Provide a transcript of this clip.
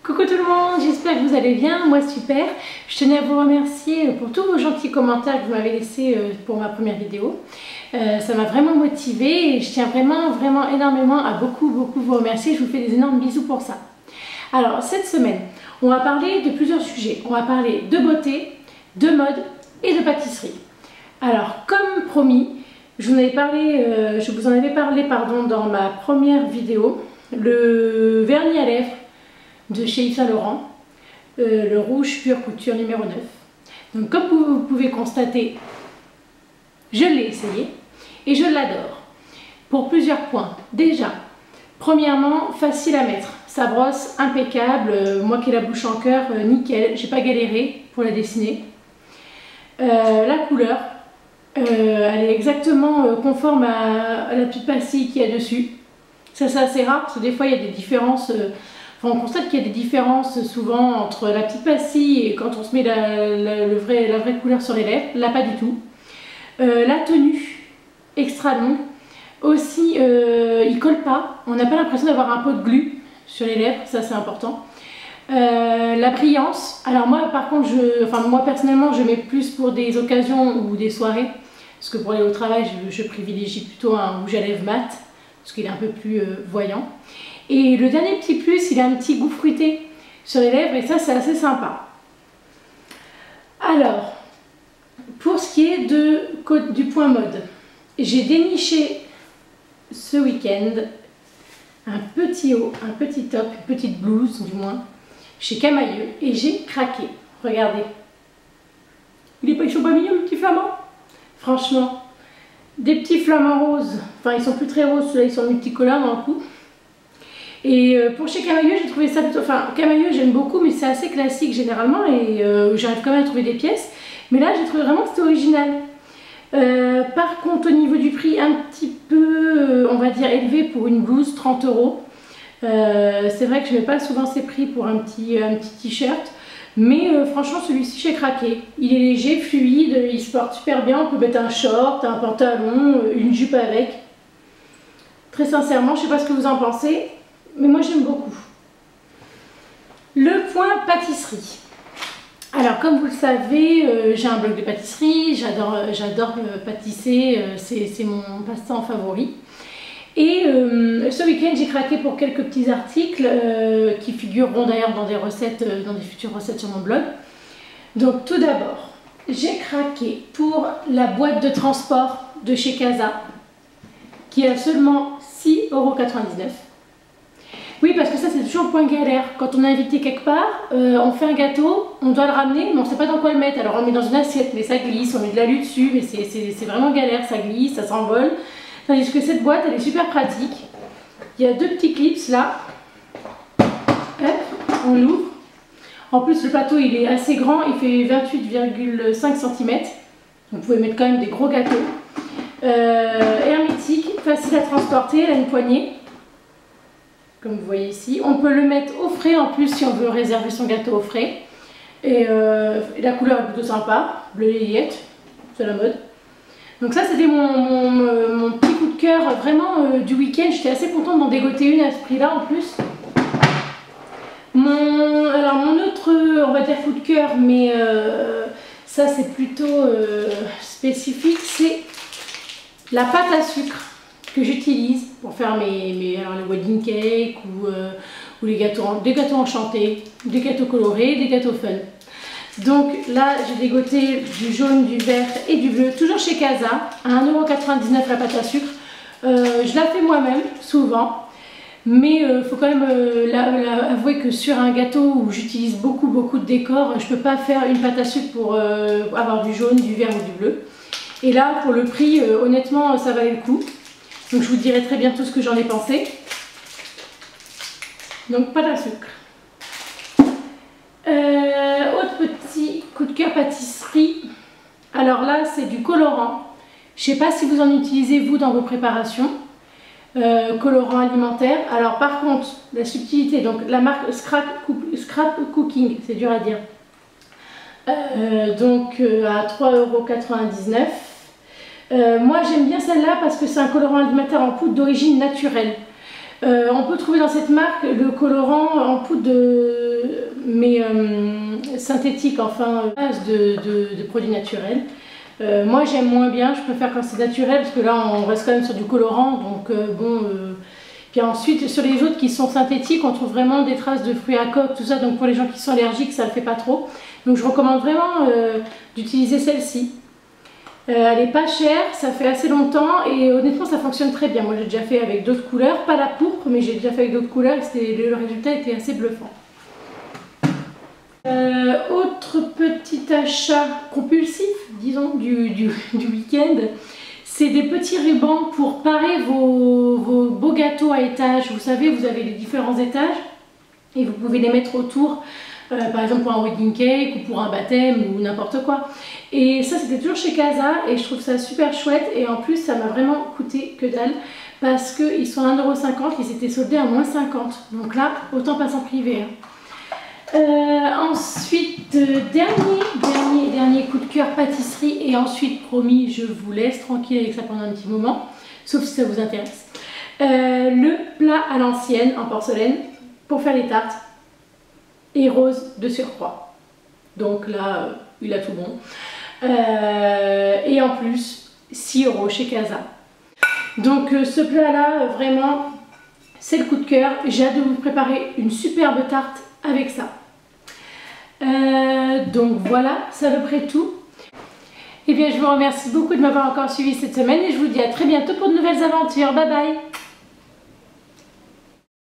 Coucou tout le monde, j'espère que vous allez bien, moi super. Je tenais à vous remercier pour tous vos gentils commentaires que vous m'avez laissés pour ma première vidéo. Ça m'a vraiment motivée et je tiens vraiment énormément à beaucoup vous remercier. Je vous fais des énormes bisous pour ça. Alors cette semaine, on va parler de plusieurs sujets. On va parler de beauté, de mode et de pâtisserie. Alors comme promis, je vous en avais parlé dans ma première vidéo, le vernis à lèvres de chez Yves Saint Laurent, le rouge pure couture numéro 9. Donc comme vous pouvez constater, je l'ai essayé et je l'adore pour plusieurs points. Déjà, premièrement, facile à mettre, ça brosse impeccable, moi qui ai la bouche en cœur, nickel, j'ai pas galéré pour la dessiner. La couleur, elle est exactement conforme à la petite pastille qu'il y a dessus. Ça c'est assez rare parce que des fois il y a des différences. On constate qu'il y a des différences souvent entre la petite pastille et quand on se met la vraie couleur sur les lèvres. Là, pas du tout. La tenue, extra longue. Aussi, il colle pas. On n'a pas l'impression d'avoir un pot de glu sur les lèvres. Ça, c'est important. La brillance. Alors moi, par contre, moi personnellement, je mets plus pour des occasions ou des soirées. Parce que pour aller au travail, je privilégie plutôt un rouge à lèvres mat. Parce qu'il est un peu plus voyant. Et le dernier petit plus, il a un petit goût fruité sur les lèvres et ça c'est assez sympa. Alors, pour ce qui est du point mode, j'ai déniché ce week-end un petit haut, un petit top, une petite blouse du moins, chez Camaïeu et j'ai craqué. Regardez. Ils sont pas mignons les petits flamants? Franchement, des petits flamants roses, enfin ils sont plus très roses, ceux-là ils sont multicolores dans le coup. Et pour chez Camaïeu, j'ai trouvé ça plutôt... Enfin, Camaïeu, j'aime beaucoup, mais c'est assez classique généralement et j'arrive quand même à trouver des pièces. Mais là, j'ai trouvé vraiment que c'était original. Par contre, au niveau du prix, un petit peu, on va dire, élevé pour une blouse, 30 €. C'est vrai que je ne mets pas souvent ces prix pour un petit t-shirt. Mais franchement, celui-ci, j'ai craqué. Il est léger, fluide, il se porte super bien. On peut mettre un short, un pantalon, une jupe avec. Très sincèrement, je ne sais pas ce que vous en pensez. Mais moi j'aime beaucoup. Le point pâtisserie. Alors comme vous le savez, j'ai un blog de pâtisserie, j'adore pâtisser, c'est mon passe-temps favori. Et ce week-end j'ai craqué pour quelques petits articles qui figureront d'ailleurs dans des recettes, dans des futures recettes sur mon blog. Donc tout d'abord, j'ai craqué pour la boîte de transport de chez Casa qui est à seulement 6,99 €. Oui, parce que ça c'est toujours le point galère. Quand on est invité quelque part, on fait un gâteau, on doit le ramener, mais on ne sait pas dans quoi le mettre. Alors on le met dans une assiette, mais ça glisse, on met de l'alu dessus, mais c'est vraiment galère, ça glisse, ça s'envole. Tandis que cette boîte, elle est super pratique. Il y a deux petits clips là. Hop, on l'ouvre. En plus le plateau il est assez grand, il fait 28,5 cm. Vous pouvez mettre quand même des gros gâteaux. Hermétique, facile à transporter, elle a une poignée. Comme vous voyez ici, on peut le mettre au frais en plus si on veut réserver son gâteau au frais. Et la couleur est plutôt sympa, bleu layette, c'est la mode. Donc ça c'était mon petit coup de cœur vraiment du week-end. J'étais assez contente d'en dégoter une à ce prix là en plus. Alors mon autre, on va dire coup de cœur, mais ça c'est plutôt spécifique, c'est la pâte à sucre que j'utilise pour faire les wedding cakes ou les gâteaux, des gâteaux enchantés, des gâteaux colorés, des gâteaux fun. Donc là j'ai dégoté du jaune, du vert et du bleu, toujours chez Casa, à 1,99 € la pâte à sucre. Je la fais moi-même souvent, mais il faut quand même avouer que sur un gâteau où j'utilise beaucoup de décors, je ne peux pas faire une pâte à sucre pour avoir du jaune, du vert ou du bleu. Et là pour le prix, honnêtement ça valait le coup. Donc je vous dirai très bientôt ce que j'en ai pensé. Donc pas à sucre. Autre petit coup de cœur pâtisserie. Alors là c'est du colorant. Je ne sais pas si vous en utilisez vous dans vos préparations. Colorant alimentaire. Alors par contre la subtilité, donc la marque Scrap Cooking, c'est dur à dire. Donc à 3,99 €. Moi j'aime bien celle-là parce que c'est un colorant alimentaire en poudre d'origine naturelle. On peut trouver dans cette marque le colorant en poudre mais synthétique, enfin, base de produits naturels. Moi j'aime moins bien, je préfère quand c'est naturel parce que là on reste quand même sur du colorant, donc bon. Puis ensuite sur les autres qui sont synthétiques, on trouve vraiment des traces de fruits à coque, tout ça, donc pour les gens qui sont allergiques ça ne le fait pas trop. Donc je recommande vraiment d'utiliser celle-ci. Elle est pas chère, ça fait assez longtemps et honnêtement ça fonctionne très bien. Moi j'ai déjà fait avec d'autres couleurs, pas la pourpre, mais j'ai déjà fait avec d'autres couleurs et le résultat était assez bluffant. Autre petit achat compulsif, disons, du week-end, c'est des petits rubans pour parer vos beaux gâteaux à étage. Vous savez, vous avez les différents étages et vous pouvez les mettre autour, par exemple pour un wedding cake ou pour un baptême ou n'importe quoi. Et ça, c'était toujours chez Casa et je trouve ça super chouette. Et en plus, ça m'a vraiment coûté que dalle parce qu'ils sont à 1,50 €, ils étaient soldés à -50 €. Donc là, autant pas s'en priver. Hein. Ensuite, dernier coup de cœur pâtisserie et ensuite promis je vous laisse tranquille avec ça pendant un petit moment, sauf si ça vous intéresse. Le plat à l'ancienne en porcelaine pour faire les tartes et rose de surcroît. Donc là, il a tout bon. Et en plus, 6 € chez Casa. Donc ce plat là, vraiment, c'est le coup de cœur. J'ai hâte de vous préparer une superbe tarte avec ça. Donc voilà, c'est à peu près tout. Et bien je vous remercie beaucoup de m'avoir encore suivi cette semaine et je vous dis à très bientôt pour de nouvelles aventures. Bye bye.